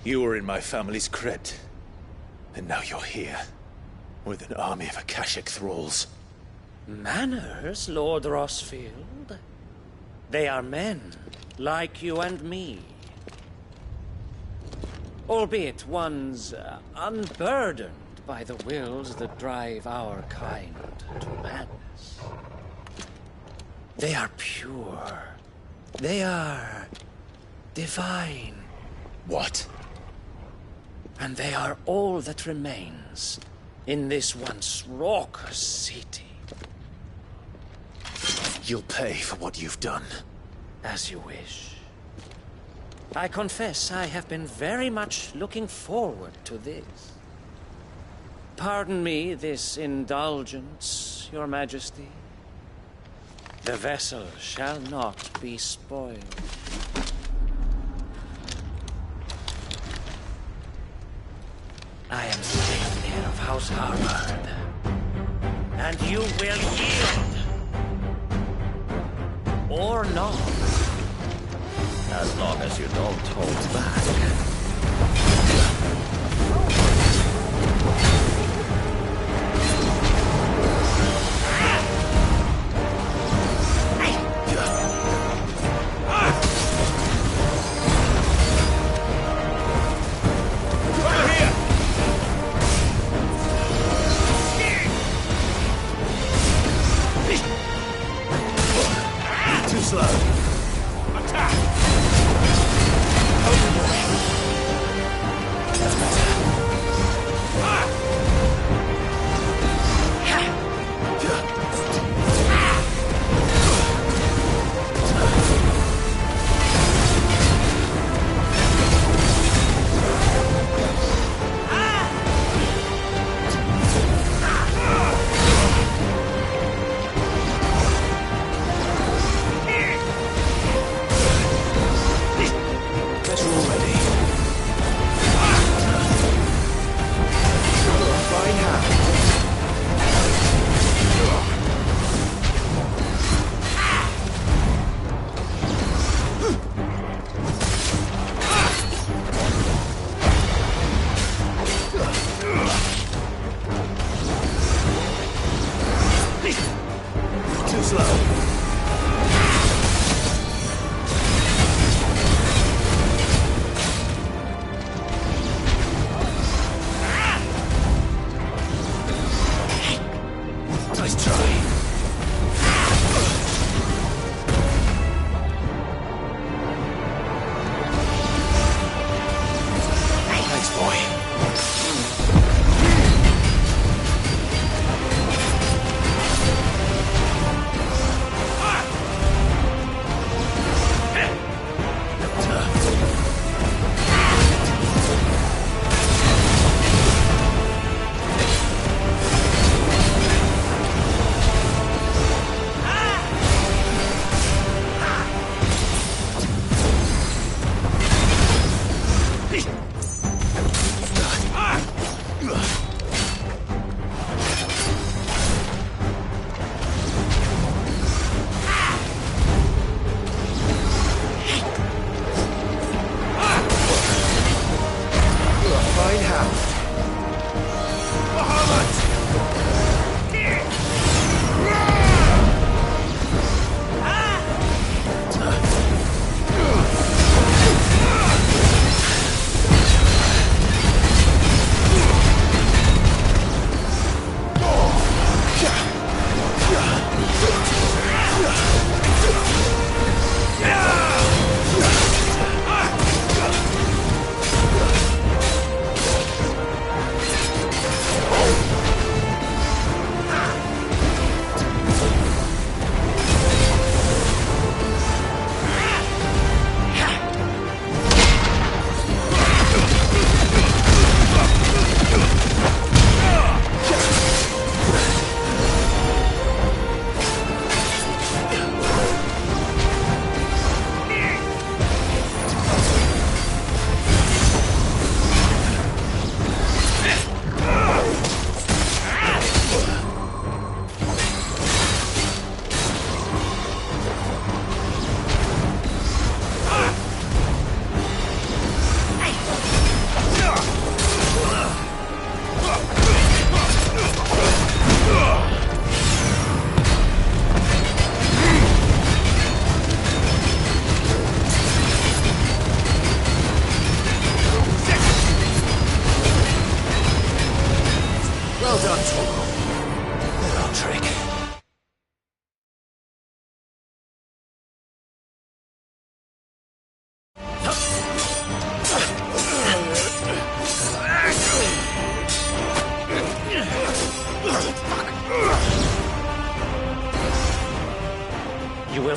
You were in my family's crypt, and now you're here, with an army of Akashic thralls. Manners, Lord Rossfield? They are men, like you and me. Albeit ones unburdened by the wills that drive our kind to madness. They are pure. They are divine. What? And they are all that remains in this once raucous city. You'll pay for what you've done. As you wish. I confess I have been very much looking forward to this. Pardon me this indulgence, Your Majesty. The vessel shall not be spoiled. I am Savior of House Harvard, and you will yield. Or not. As long as you don't hold back. Attack!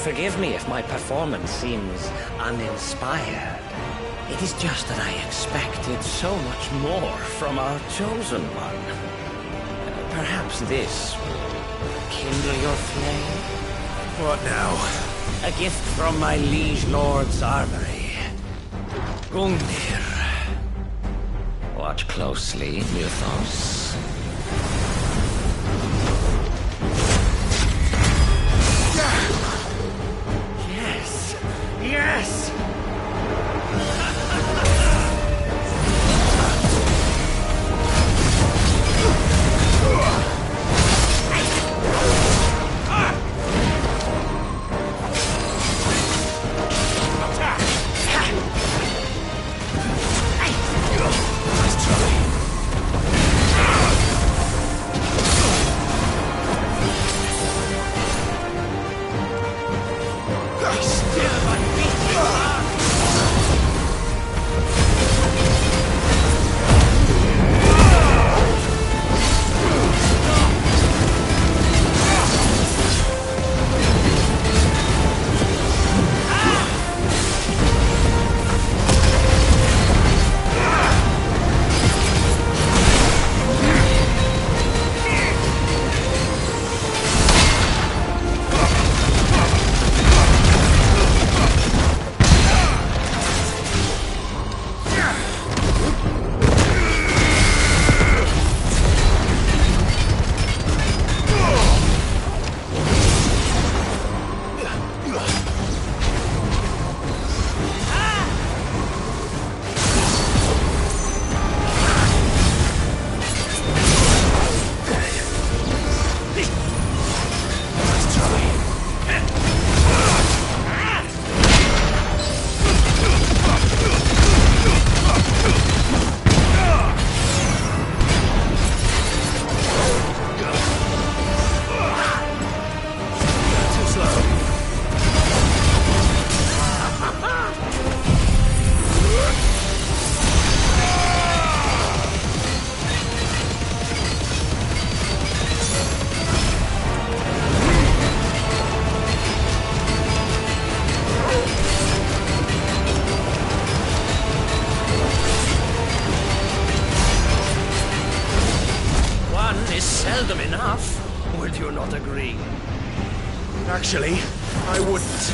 forgive me if my performance seems uninspired. It is just that I expected so much more from our chosen one. Perhaps this will kindle your flame? What now? A gift from my liege lord's armory. Gungnir. Watch closely, Mythos. Yes! Yes! Seldom enough. Would you not agree? Actually, I wouldn't.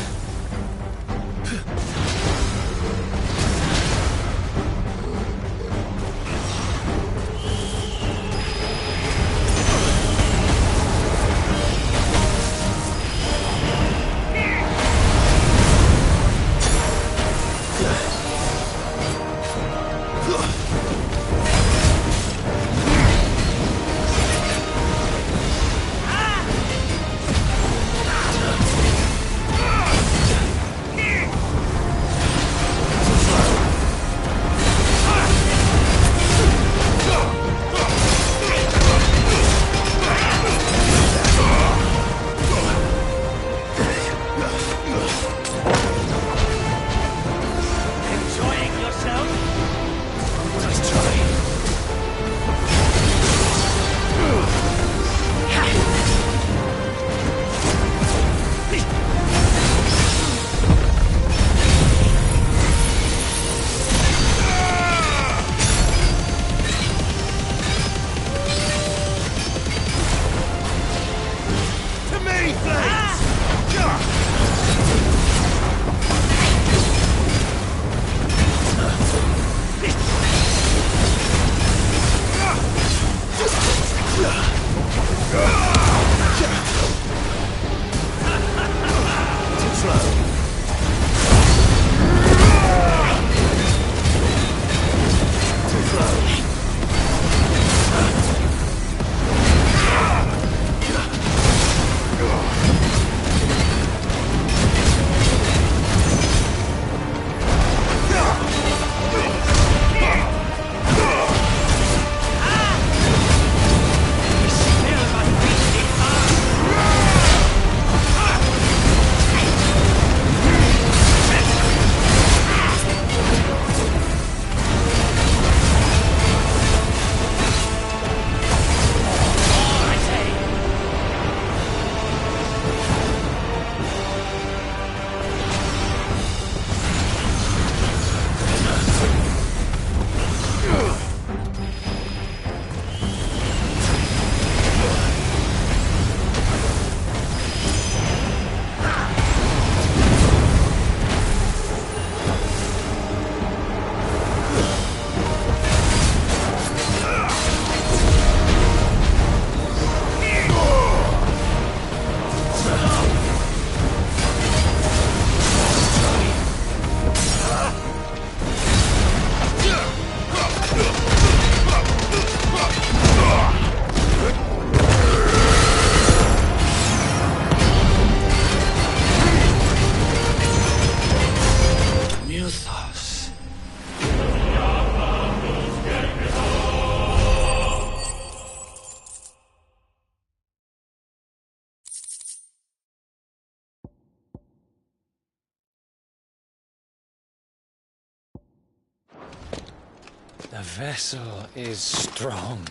The vessel is strong.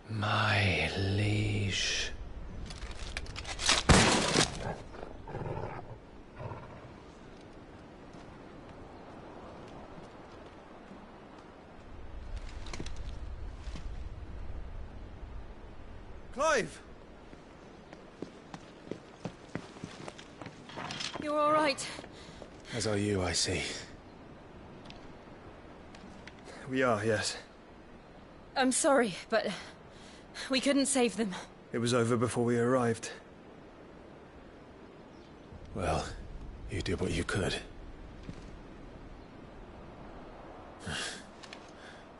My liege. Clive! You're all right. As are you, I see. We are, yes. I'm sorry, but we couldn't save them. It was over before we arrived. Well, you did what you could.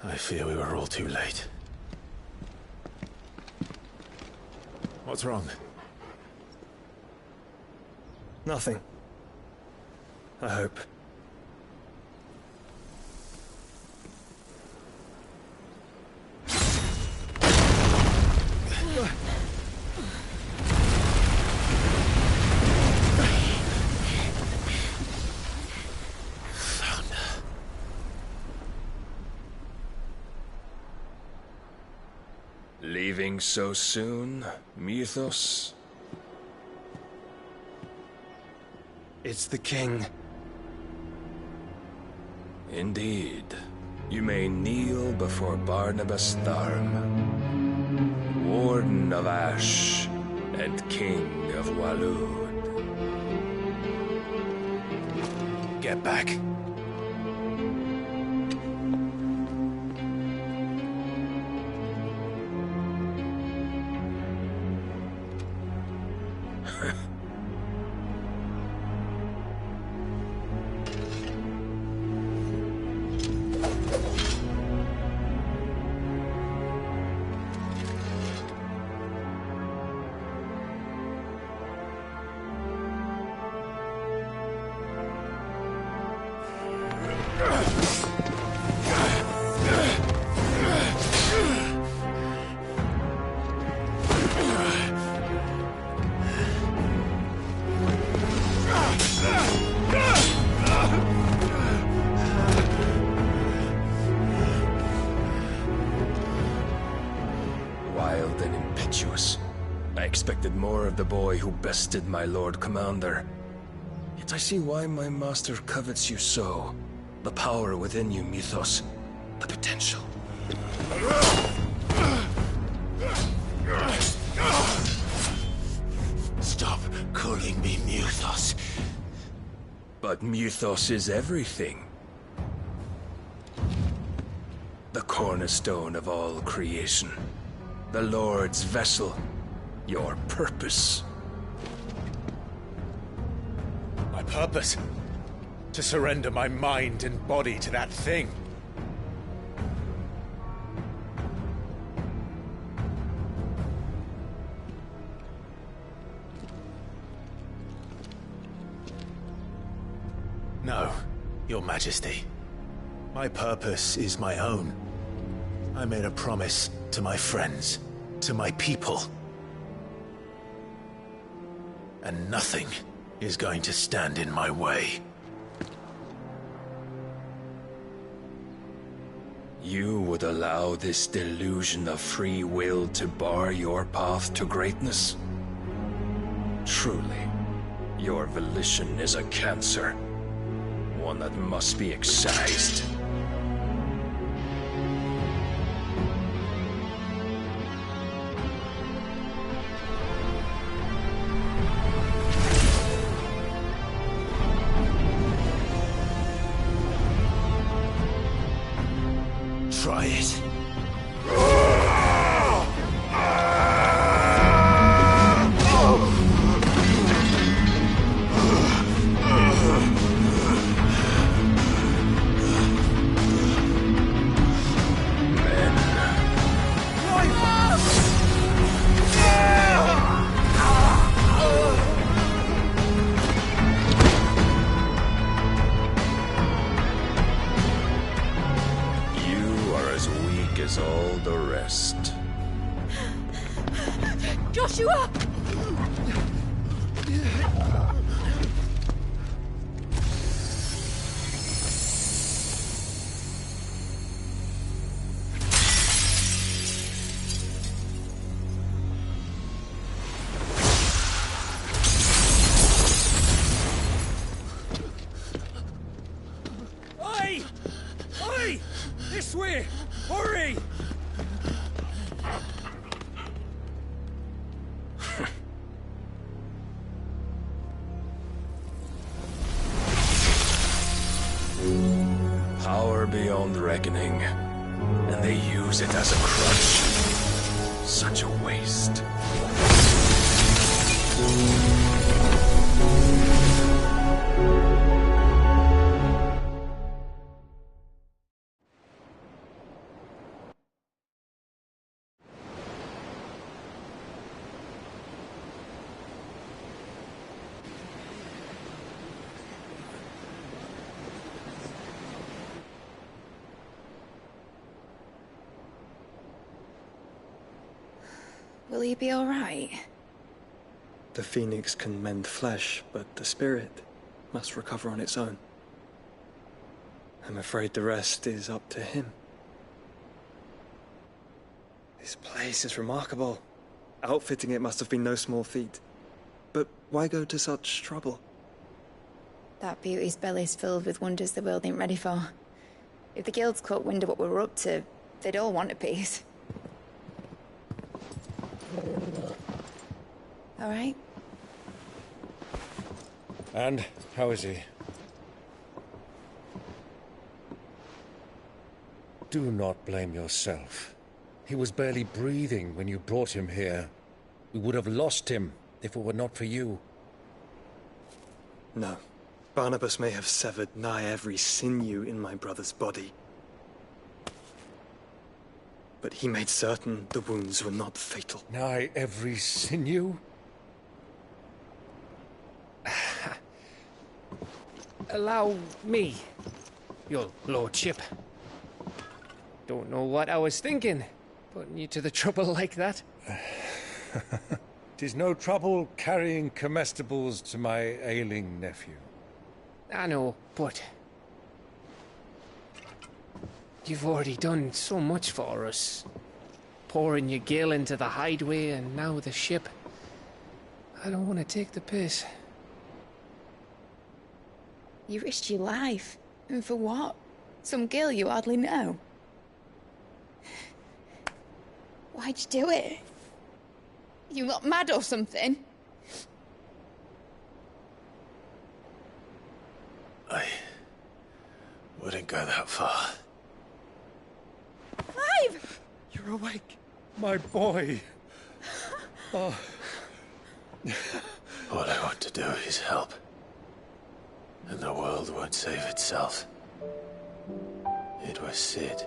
I fear we were all too late. What's wrong? Nothing. I hope. Leaving so soon, Mythos? It's the king. Indeed. You may kneel before Barnabas Tharm, Warden of Ash and King of Waloed. Get back. Wild and impetuous. I expected more of the boy who bested my Lord Commander. Yet I see why my master covets you so. The power within you, Mythos. The potential. Stop calling me Mythos. But Mythos is everything. The cornerstone of all creation. The Lord's vessel. Your purpose. My purpose? To surrender my mind and body to that thing. No, Your Majesty. My purpose is my own. I made a promise to my friends, to my people. And nothing is going to stand in my way. You would allow this delusion of free will to bar your path to greatness? Truly, your volition is a cancer. One that must be excised. Try it. As all the rest. Joshua! This way! Hurry! Power beyond reckoning. And they use it as a crutch. Such a waste. Will he be all right? The phoenix can mend flesh, but the spirit must recover on its own. I'm afraid the rest is up to him. This place is remarkable. Outfitting it must have been no small feat. But why go to such trouble? That beauty's belly's filled with wonders the world ain't ready for. If the guilds caught wind of what we were up to, they'd all want a piece. All right? And how is he? Do not blame yourself. He was barely breathing when you brought him here. We would have lost him if it were not for you. No. Barnabas may have severed nigh every sinew in my brother's body. But he made certain the wounds were not fatal. Nigh every sinew? Allow me, your lordship. Don't know what I was thinking, putting you to the trouble like that. 'Tis no trouble carrying comestibles to my ailing nephew. I know, but you've already done so much for us. Pouring your gil into the hideaway and now the ship. I don't want to take the piss. You risked your life. And for what? Some girl you hardly know. Why'd you do it? You not mad or something? I wouldn't go that far. Clive! You're awake, my boy. Oh. All I want to do is help. And the world won't save itself. It was Sid.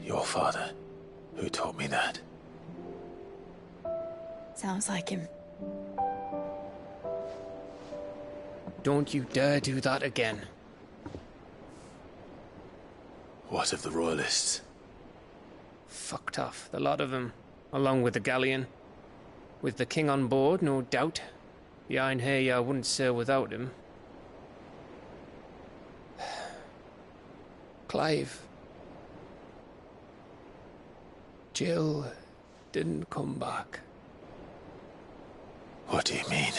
Your father, who taught me that. Sounds like him. Don't you dare do that again. What of the Royalists? Fucked off, the lot of them, along with the galleon. With the king on board, no doubt. The Iron Hair wouldn't sail without him. Clive. Jill didn't come back. What do you mean?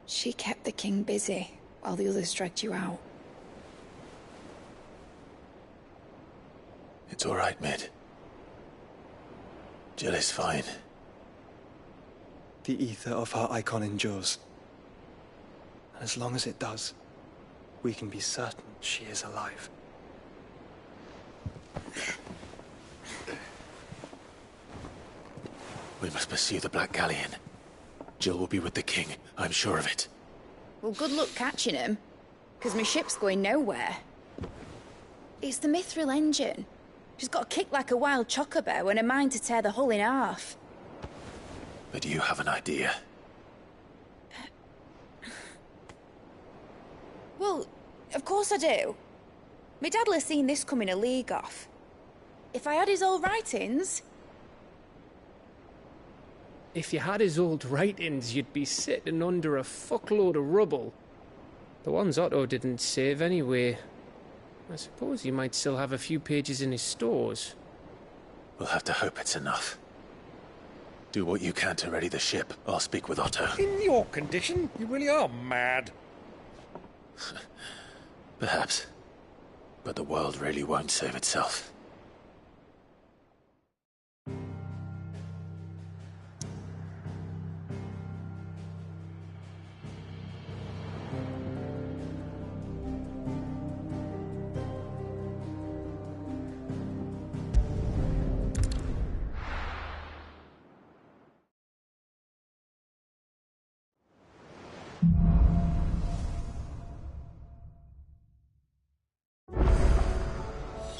She kept the king busy while the others dragged you out. It's all right, Mid. Jill is fine. The ether of her icon endures. And as long as it does, we can be certain she is alive. We must pursue the Black Galleon. Jill will be with the king, I'm sure of it. Well, good luck catching him, because my ship's going nowhere. It's the Mithril engine. She's got a kick like a wild chocobo and a mind to tear the hull in half. But you have an idea. Well, of course I do. My dad'll have seen this coming a league off. If I had his old writings... If you had his old writings, you'd be sitting under a fuckload of rubble. The ones Otto didn't save anyway. I suppose he might still have a few pages in his stores. We'll have to hope it's enough. Do what you can to ready the ship. I'll speak with Otto. In your condition, you really are mad. Perhaps. But the world really won't save itself.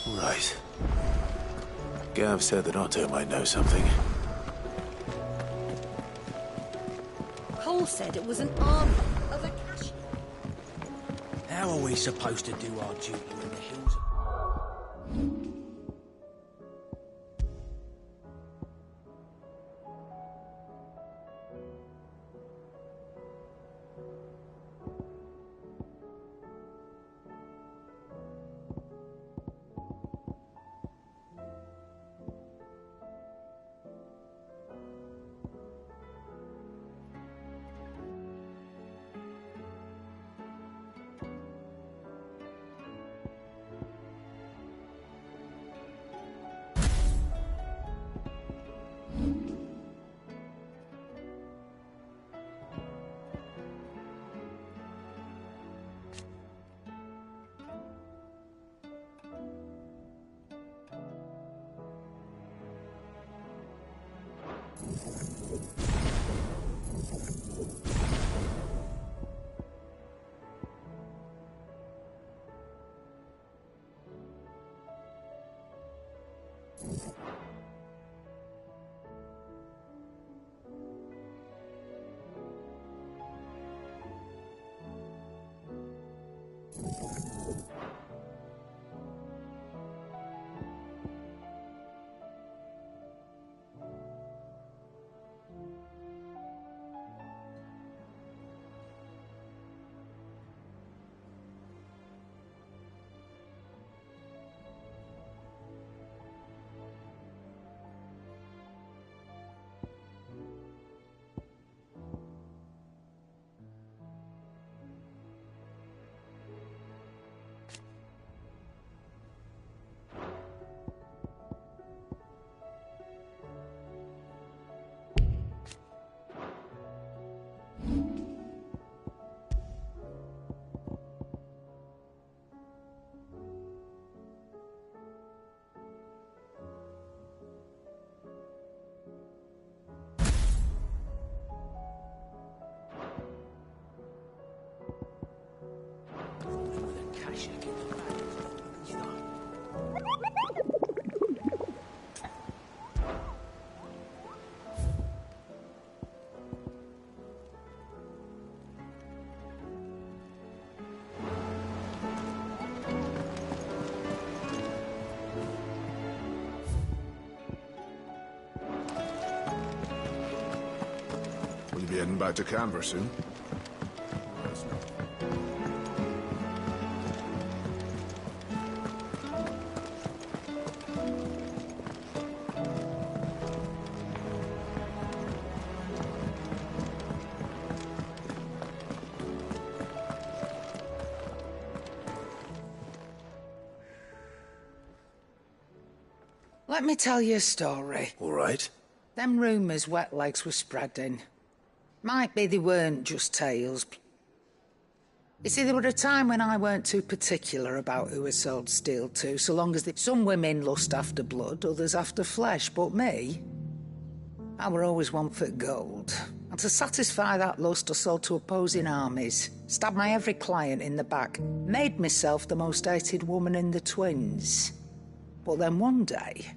Right. Gav said that Otto might know something. Cole said it was an army of a cash. How are we supposed to do our duty in the hills? Will you be heading back to Canberra soon? Let me tell you a story. All right. Them rumours wet legs were spreading. Might be they weren't just tales. You see, there were a time when I weren't too particular about who I sold steel to, so long as some women lust after blood, others after flesh, but me, I were always one for gold. And to satisfy that lust, I sold to opposing armies, stabbed my every client in the back, made myself the most hated woman in the twins. But then one day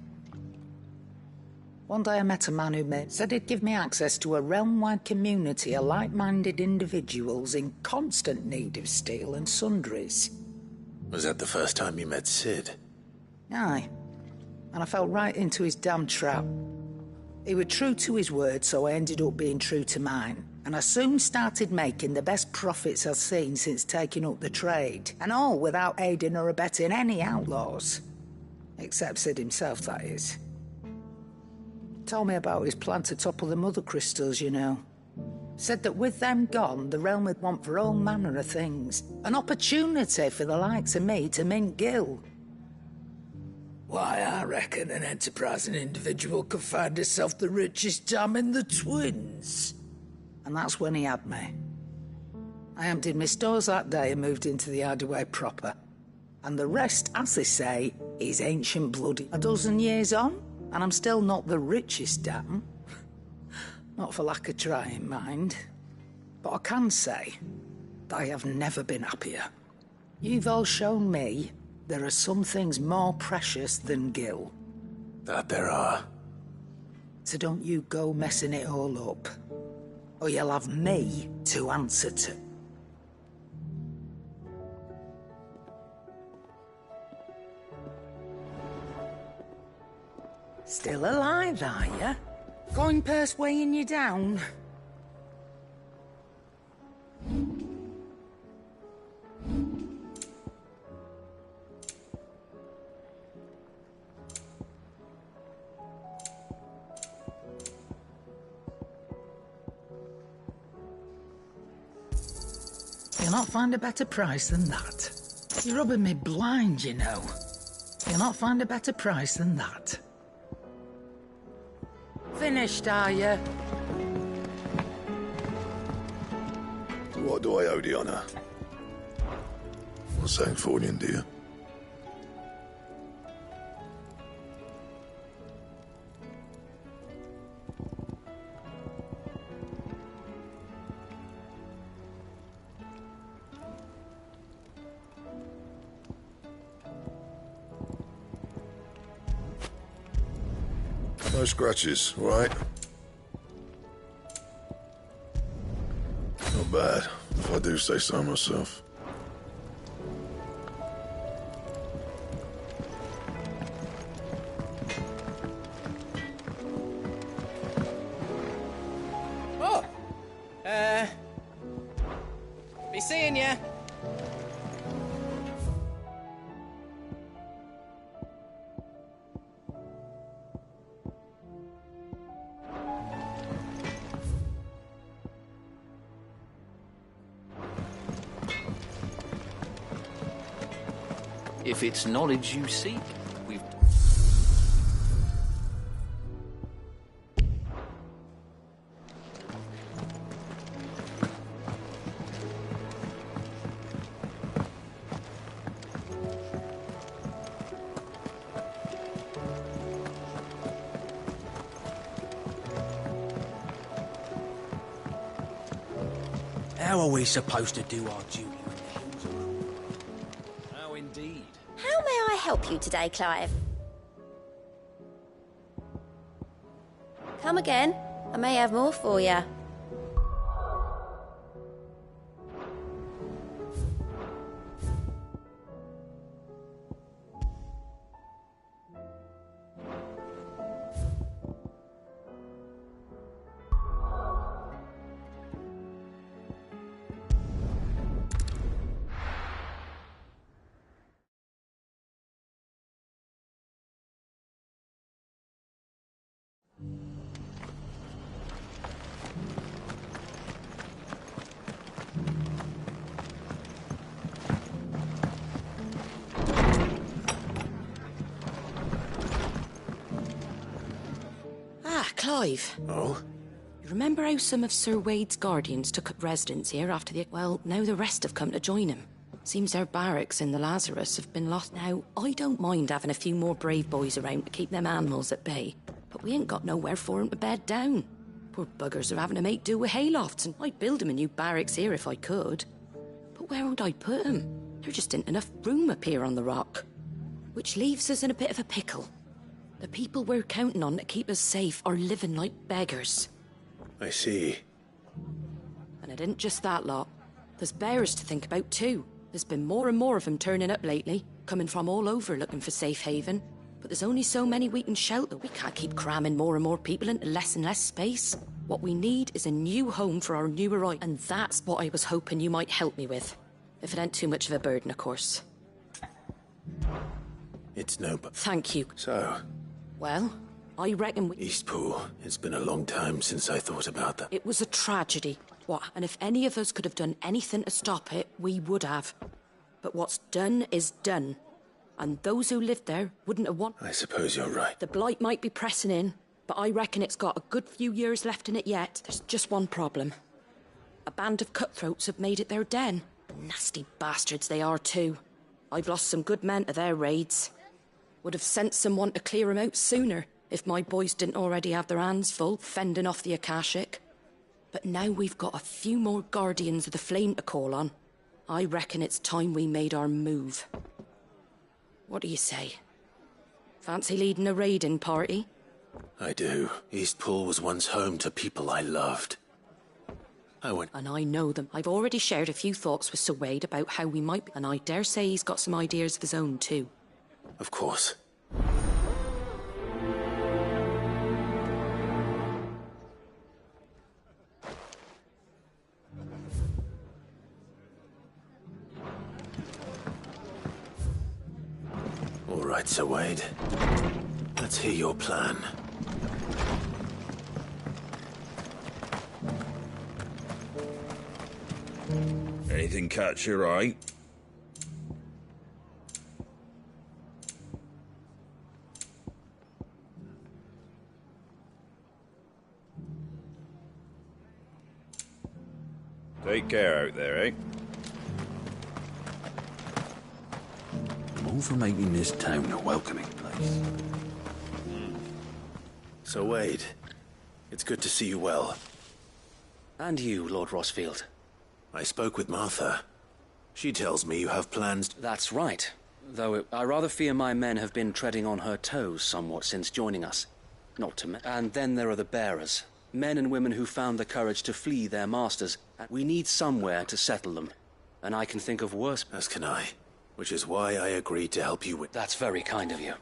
I met a man who said he'd give me access to a realm-wide community of like-minded individuals in constant need of steel and sundries. Was that the first time you met Sid? Aye. And I fell right into his damn trap. He was true to his word, so I ended up being true to mine. And I soon started making the best profits I've seen since taking up the trade. And all without aiding or abetting any outlaws. Except Sid himself, that is. Told me about his plan to topple the mother crystals, you know. Said that with them gone, the realm would want for all manner of things. An opportunity for the likes of me to mint gil. Why, I reckon an enterprising individual could find himself the richest dam in the Twins. And that's when he had me. I emptied my stores that day and moved into the hideaway proper. And the rest, as they say, is ancient blood. A dozen years on, and I'm still not the richest dam. Not for lack of trying, mind. But I can say that I have never been happier. You've all shown me there are some things more precious than gil. That there are. So don't you go messing it all up, or you'll have me to answer to. Still alive, are you? Coin purse weighing you down? You'll not find a better price than that. You're rubbing me blind, you know. You'll not find a better price than that. Finished, are you? What do I owe the honor? What's St. Fornian, dear? No scratches, right? Not bad, if I do say so myself. Oh! Be seeing ya! If it's knowledge you seek, we've... How are we supposed to do our duty? How indeed. How may I help you today, Clive? Come again. I may have more for you. Clive. Oh? You remember how some of Sir Wade's guardians took up residence here after the... Well, now the rest have come to join him. Seems their barracks in the Lazarus have been lost. Now, I don't mind having a few more brave boys around to keep them animals at bay, but we ain't got nowhere for 'em to bed down. Poor buggers are having to make do with haylofts, and I'd build 'em a new barracks here if I could. But where would I put 'em? There just ain't enough room up here on the rock. Which leaves us in a bit of a pickle. The people we're counting on to keep us safe are living like beggars. I see. And it isn't just that lot. There's bears to think about too. There's been more and more of them turning up lately, coming from all over looking for safe haven. But there's only so many we can shelter. We can't keep cramming more and more people into less and less space. What we need is a new home for our new arrivals, and that's what I was hoping you might help me with. If it ain't too much of a burden, of course. It's no... Thank you. So... Well, I reckon we... Eastpool. It's been a long time since I thought about that. It was a tragedy. What? And if any of us could have done anything to stop it, we would have. But what's done is done. And those who lived there wouldn't have wanted... I suppose you're right. The blight might be pressing in, but I reckon it's got a good few years left in it yet. There's just one problem. A band of cutthroats have made it their den. Nasty bastards they are too. I've lost some good men to their raids. Would have sent someone to clear 'em out sooner, if my boys didn't already have their hands full fending off the Akashic. But now we've got a few more Guardians of the Flame to call on. I reckon it's time we made our move. What do you say? Fancy leading a raiding party? I do. Eastpool was once home to people I loved. And I know them. I've already shared a few thoughts with Sir Wade about how we might be, and I dare say he's got some ideas of his own too. Of course. All right, Sir Wade. Let's hear your plan. Anything catch your eye? Take care out there, eh? I'm all for making this town a welcoming place. So, Wade, it's good to see you well. And you, Lord Rossfield. I spoke with Martha. She tells me you have plans... That's right. Though I rather fear my men have been treading on her toes somewhat since joining us. Not to And then there are the bearers. Men and women who found the courage to flee their masters. We need somewhere to settle them. And I can think of worse... As can I. Which is why I agreed to help you with... That's very kind of you.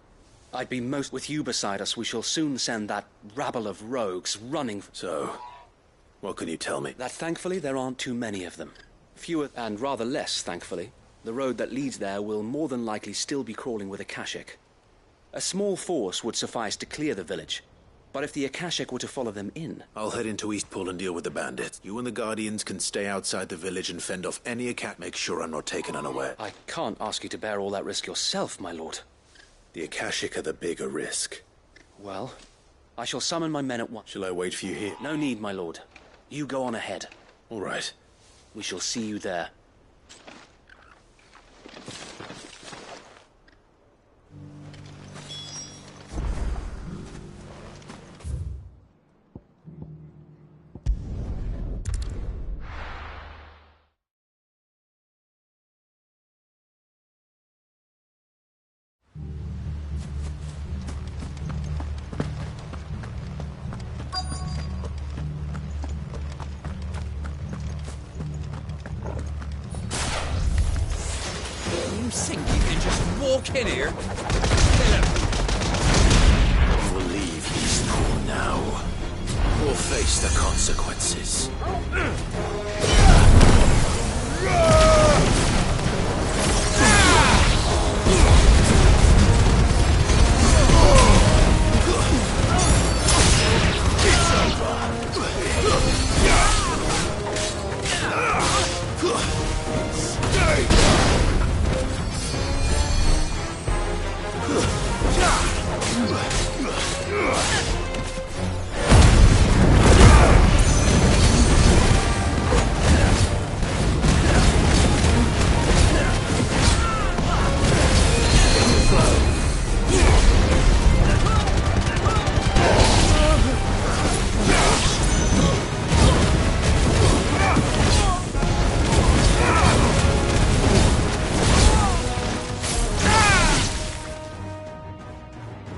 I'd be most... With you beside us, we shall soon send that rabble of rogues running... So, what can you tell me? That thankfully there aren't too many of them. Fewer, and rather less, thankfully. The road that leads there will more than likely still be crawling with Akashic. A small force would suffice to clear the village. But if the Akashic were to follow them in... I'll head into Eastpool and deal with the bandits. You and the Guardians can stay outside the village and fend off any Akashic. Make sure I'm not taken unaware. I can't ask you to bear all that risk yourself, my lord. The Akashic are the bigger risk. Well, I shall summon my men at once. Shall I wait for you here? No need, my lord. You go on ahead. All right. We shall see you there. You think you can just walk in here? You will leave Eastpool now, or face the consequences.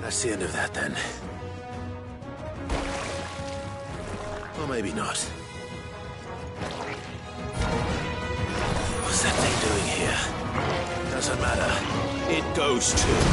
That's the end of that, then. Or maybe not. What's that thing doing here? Doesn't matter. It goes too.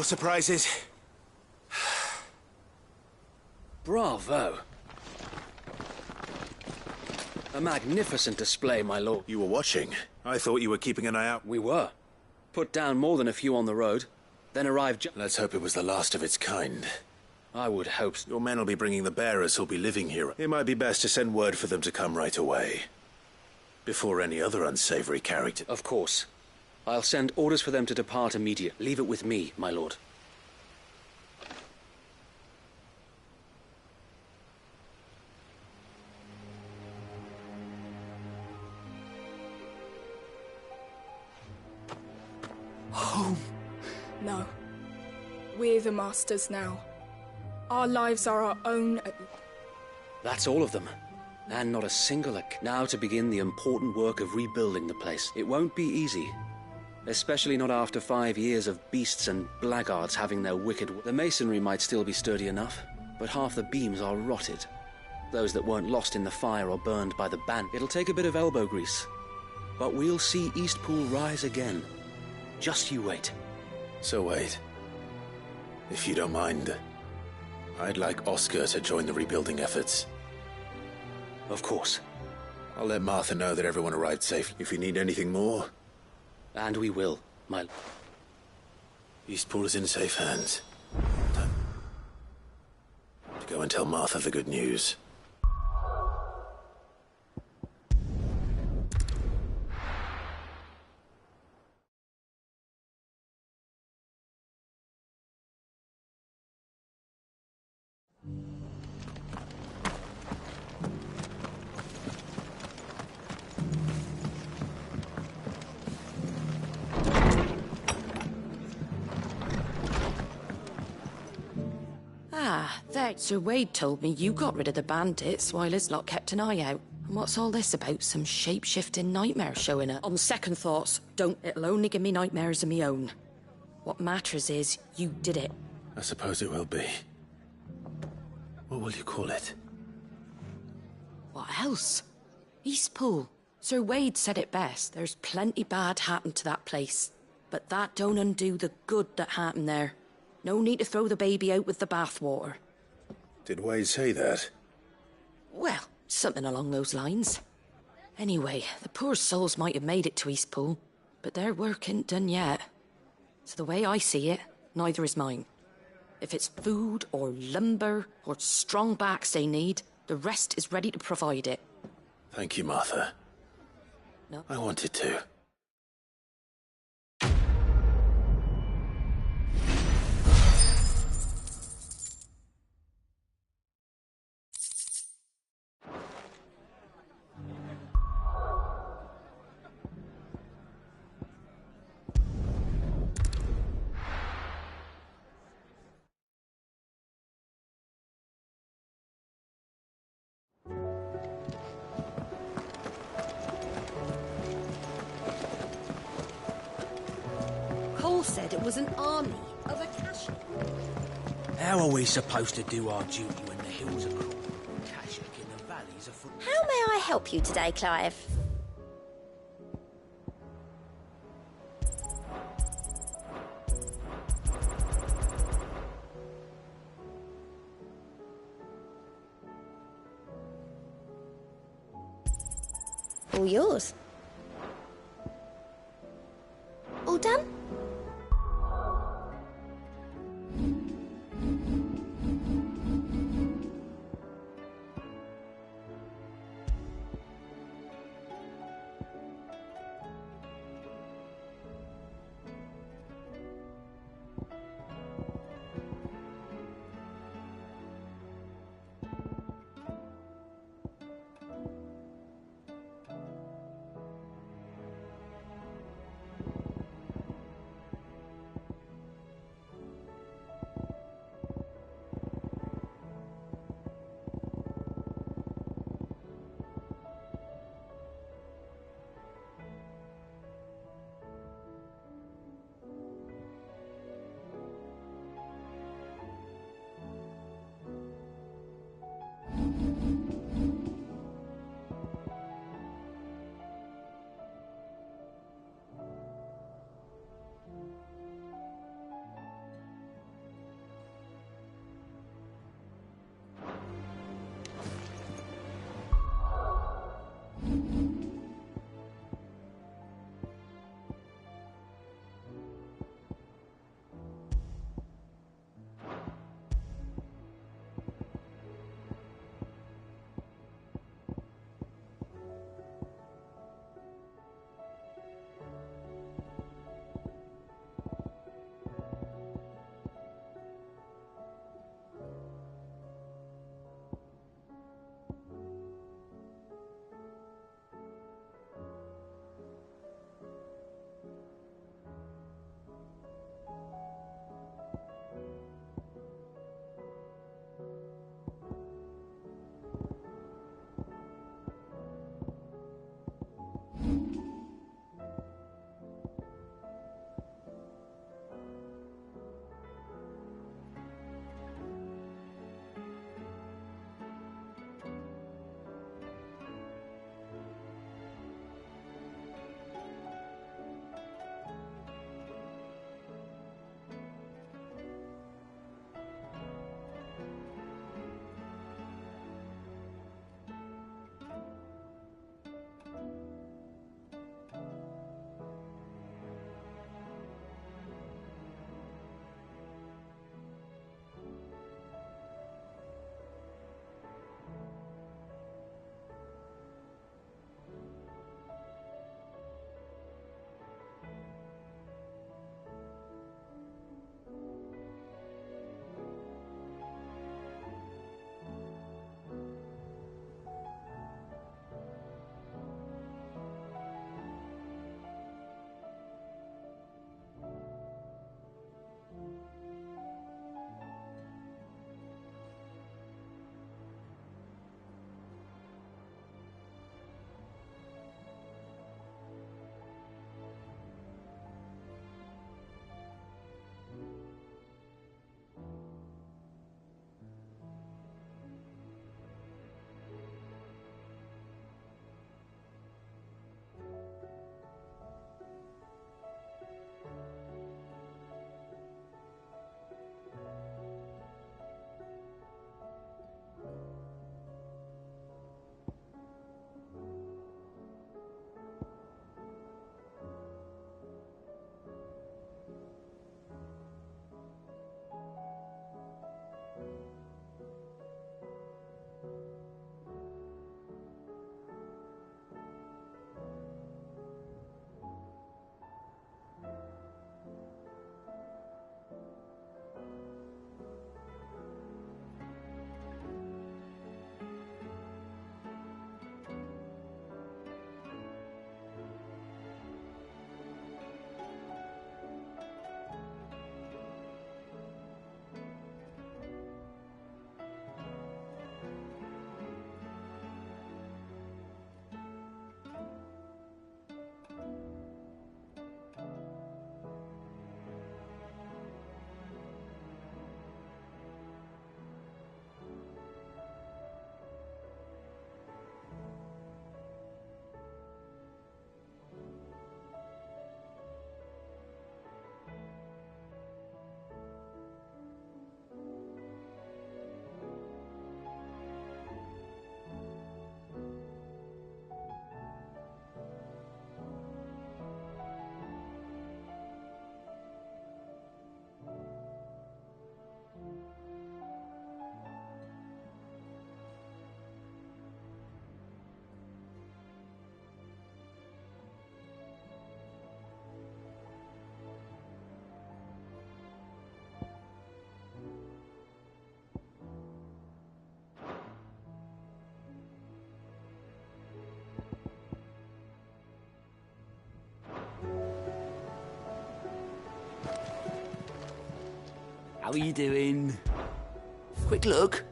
More surprises? Bravo. A magnificent display, my lord. You were watching. I thought you were keeping an eye out. We were. Put down more than a few on the road, then arrived Let's hope it was the last of its kind. I would hope so. Your men will be bringing the bearers who'll be living here. It might be best to send word for them to come right away. Before any other unsavory character. Of course. I'll send orders for them to depart immediately. Leave it with me, my lord. Home. No. We're the masters now. Our lives are our own. That's all of them. And not a single now to begin the important work of rebuilding the place. It won't be easy. Especially not after 5 years of beasts and blackguards having their wicked... The masonry might still be sturdy enough, but half the beams are rotted. Those that weren't lost in the fire or burned by the ban. It'll take a bit of elbow grease. But we'll see Eastpool rise again. Just you wait. So wait. If you don't mind, I'd like Oscar to join the rebuilding efforts. Of course. I'll let Martha know that everyone arrived safely. If you need anything more... And we will, my... Eastpool is in safe hands. Time to go and tell Martha the good news. Sir Wade told me you got rid of the bandits while his lot kept an eye out. And what's all this about? Some shape-shifting nightmare showing up? On second thoughts, don't. It'll only give me nightmares of me own. What matters is, you did it. I suppose it will be. What will you call it? What else? Eastpool. Sir Wade said it best. There's plenty bad happened to that place. But that don't undo the good that happened there. No need to throw the baby out with the bathwater. Did Wade say that? Well, something along those lines. Anyway, the poor souls might have made it to Eastpool, but their work ain't done yet. So the way I see it, neither is mine. If it's food or lumber or strong backs they need, the rest is ready to provide it. Thank you, Martha. No. I wanted to. Said it was an army of Akashic. How are we supposed to do our duty when the hills are crawling? Akashic in the valleys are full... How may I help you today, Clive? All yours. All done? How are you doing? Quick look.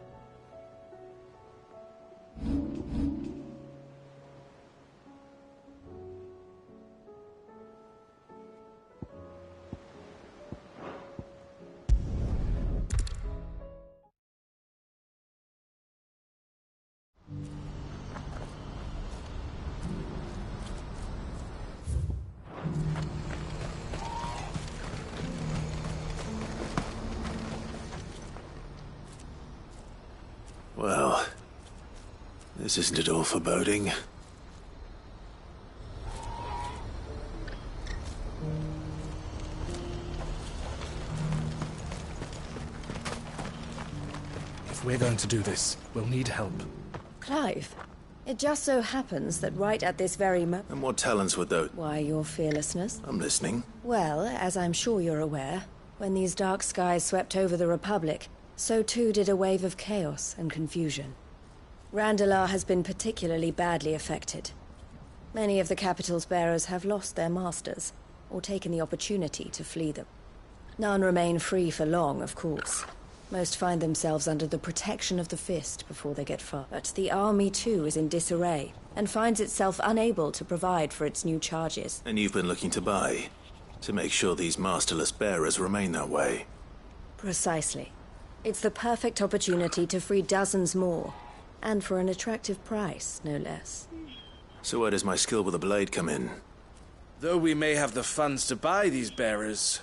Well, this isn't at all foreboding. If we're going to do this, we'll need help. Clive, it just so happens that right at this very moment... And what talents would those... Why, your fearlessness. I'm listening. Well, as I'm sure you're aware, when these dark skies swept over the Republic, so too did a wave of chaos and confusion. Randalar has been particularly badly affected. Many of the capital's bearers have lost their masters, or taken the opportunity to flee them. None remain free for long, of course. Most find themselves under the protection of the Fist before they get far. But the army too is in disarray, and finds itself unable to provide for its new charges. And you've been looking to buy, to make sure these masterless bearers remain that way. Precisely. It's the perfect opportunity to free dozens more, and for an attractive price, no less. So where does my skill with a blade come in? Though we may have the funds to buy these bearers,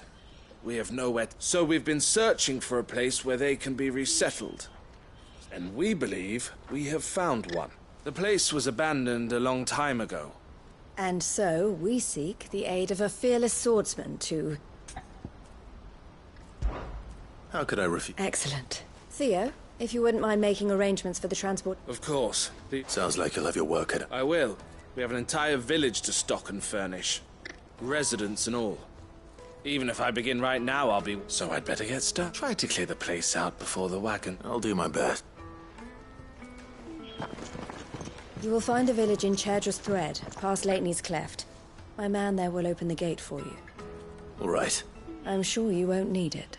we have nowhere. So we've been searching for a place where they can be resettled. And we believe we have found one. The place was abandoned a long time ago. And so we seek the aid of a fearless swordsman to... How could I refuse? Excellent. Theo, if you wouldn't mind making arrangements for the transport... Of course. Sounds like you'll have your work cut out. I will. We have an entire village to stock and furnish. Residents and all. Even if I begin right now, I'll be... So I'd better get started. Try to clear the place out before the wagon. I'll do my best. You will find a village in Chairdra's Thread, past Lateney's Cleft. My man there will open the gate for you. All right. I'm sure you won't need it.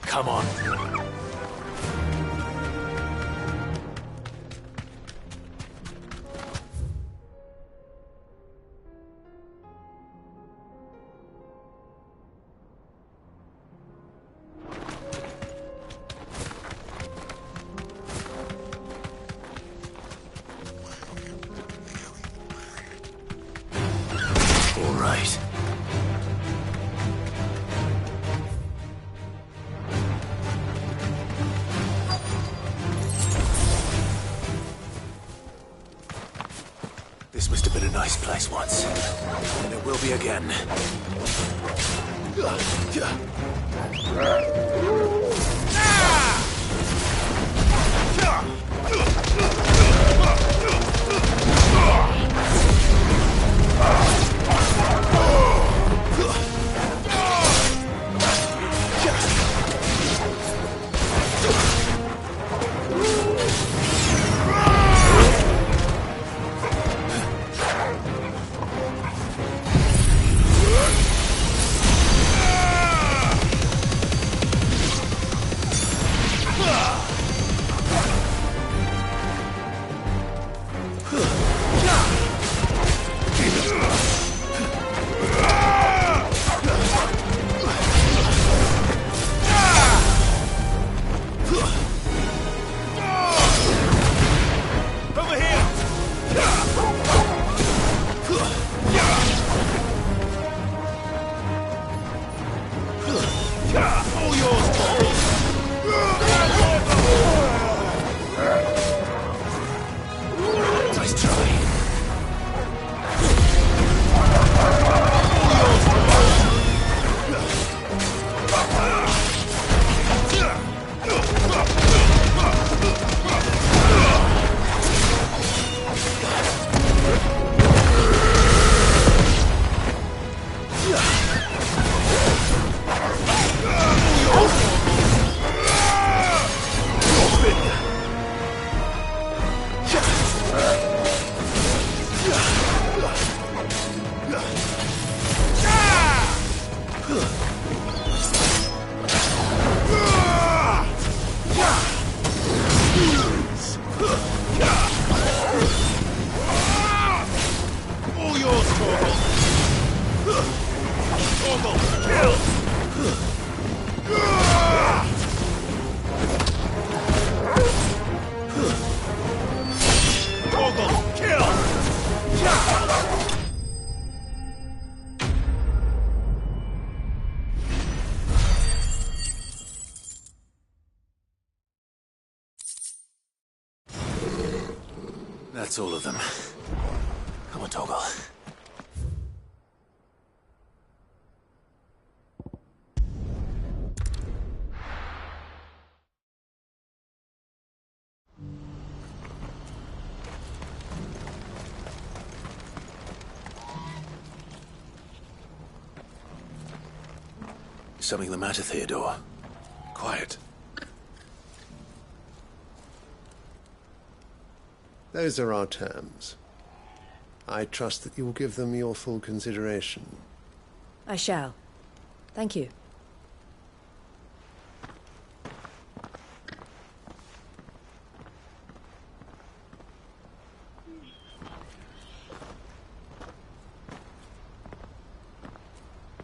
Come on. All right. This must have been a nice place once, and it will be again. That's all of them. Come on, Toggle. Something the matter, Theodore? Quiet. Those are our terms. I trust that you will give them your full consideration. I shall. Thank you.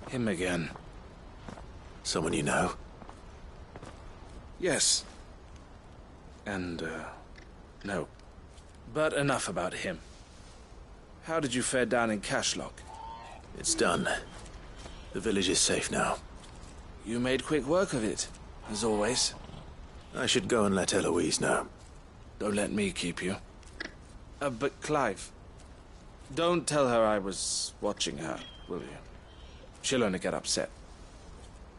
Him again. Someone you know? Yes. And, no. But enough about him. How did you fare down in Cashlock? It's done. The village is safe now. You made quick work of it, as always. I should go and let Eloise know. Don't let me keep you. But Clive, don't tell her I was watching her, will you? She'll only get upset.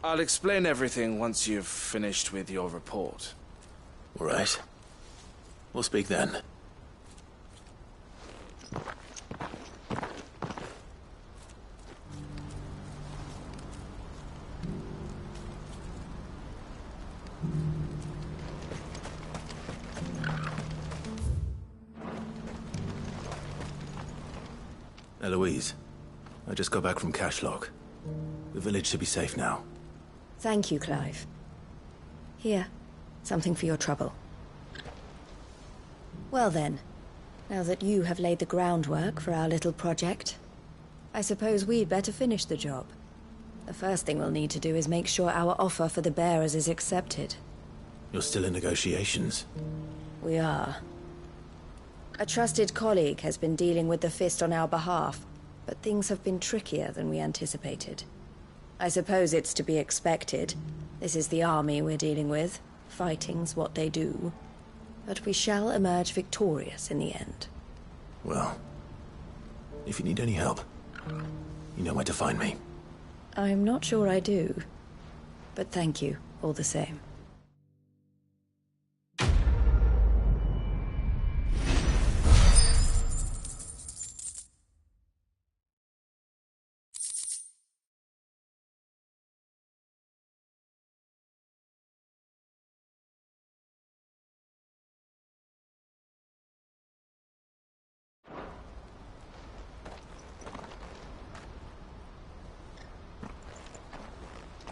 I'll explain everything once you've finished with your report. All right. We'll speak then. Eloise, I just got back from Cashlock. The village should be safe now. Thank you, Clive. Here, something for your trouble. Well then, now that you have laid the groundwork for our little project, I suppose we'd better finish the job. The first thing we'll need to do is make sure our offer for the bearers is accepted. You're still in negotiations? We are. A trusted colleague has been dealing with the Fist on our behalf, but things have been trickier than we anticipated. I suppose it's to be expected. This is the army we're dealing with. Fighting's what they do. But we shall emerge victorious in the end. Well, if you need any help, you know where to find me. I'm not sure I do. But thank you, all the same.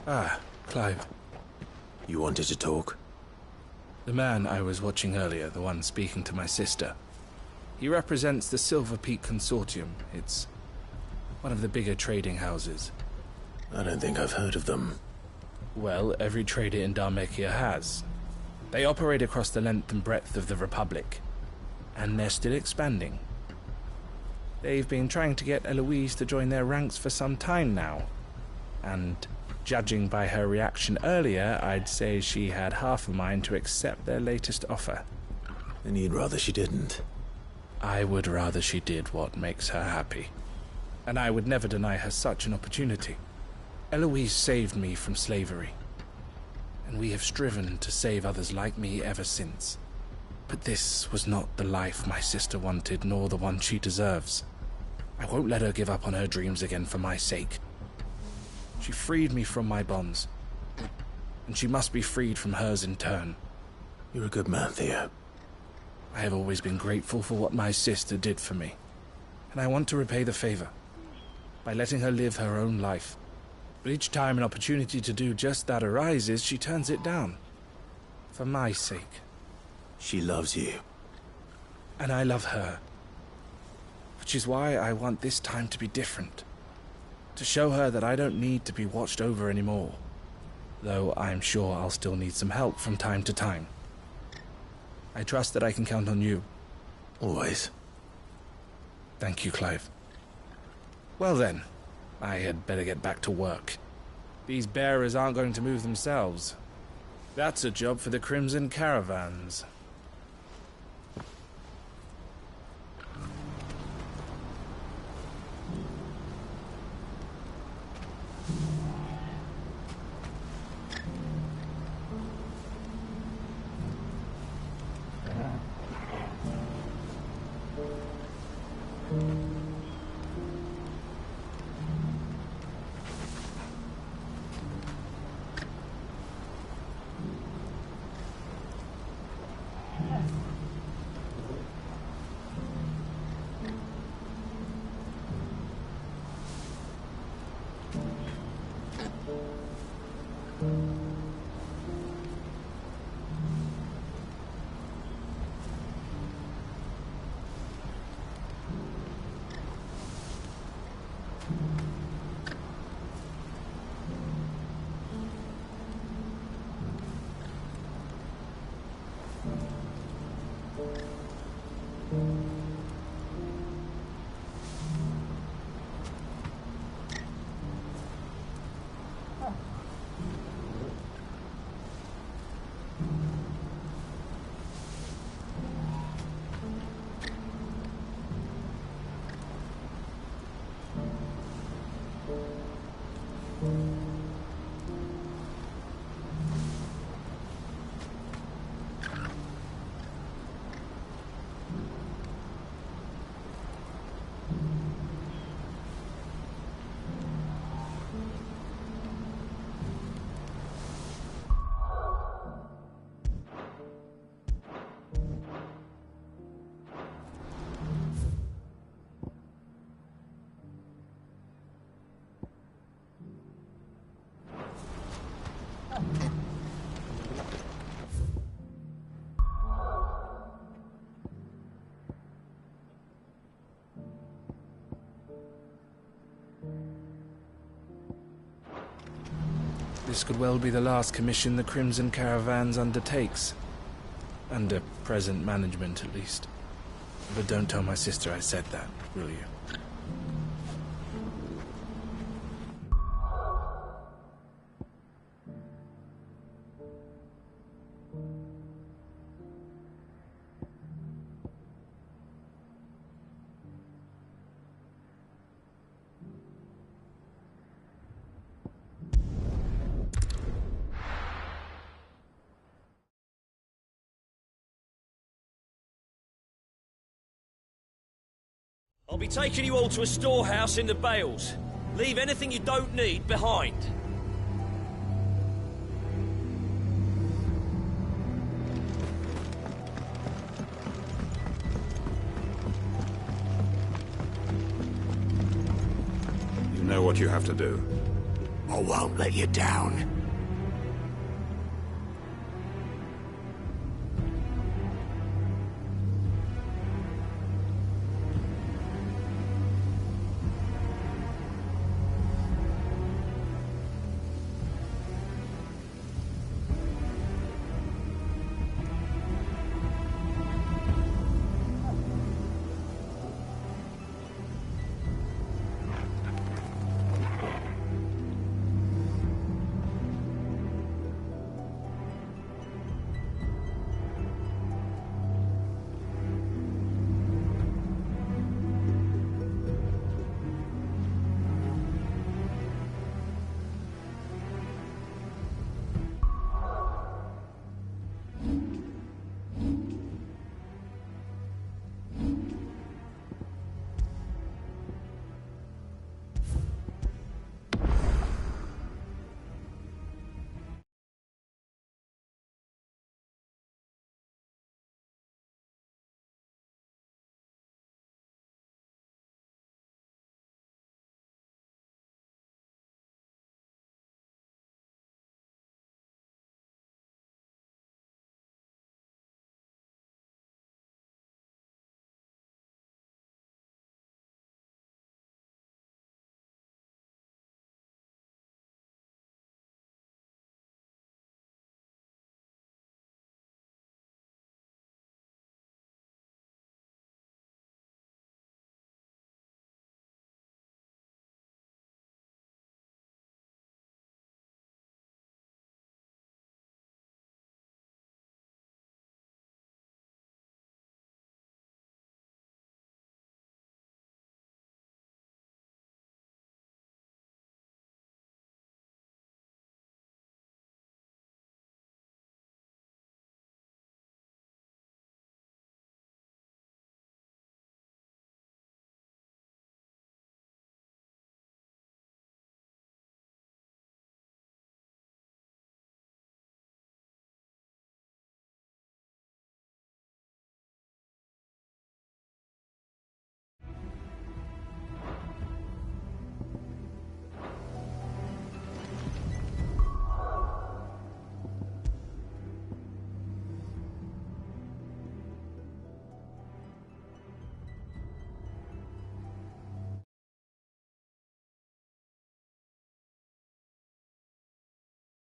Ah, Clive. You wanted to talk? The man I was watching earlier, the one speaking to my sister. He represents the Silver Peak Consortium. It's one of the bigger trading houses. I don't think I've heard of them. Well, every trader in Dharmekia has. They operate across the length and breadth of the Republic. And they're still expanding. They've been trying to get Eloise to join their ranks for some time now. And judging by her reaction earlier, I'd say she had half a mind to accept their latest offer. And you'd rather she didn't? I would rather she did what makes her happy. And I would never deny her such an opportunity. Eloise saved me from slavery. And we have striven to save others like me ever since. But this was not the life my sister wanted, nor the one she deserves. I won't let her give up on her dreams again for my sake. She freed me from my bonds, and she must be freed from hers in turn. You're a good man, Theo. I have always been grateful for what my sister did for me, and I want to repay the favor by letting her live her own life. But each time an opportunity to do just that arises, she turns it down. For my sake. She loves you. And I love her. Which is why I want this time to be different. To show her that I don't need to be watched over anymore. Though I'm sure I'll still need some help from time to time. I trust that I can count on you. Always. Thank you, Clive. Well then, I had better get back to work. These bearers aren't going to move themselves. That's a job for the Crimson Caravans. This could well be the last commission the Crimson Caravans undertakes. Under present management, at least. But don't tell my sister I said that, will you? I'll be taking you all to a storehouse in the Bales. Leave anything you don't need behind. You know what you have to do. I won't let you down.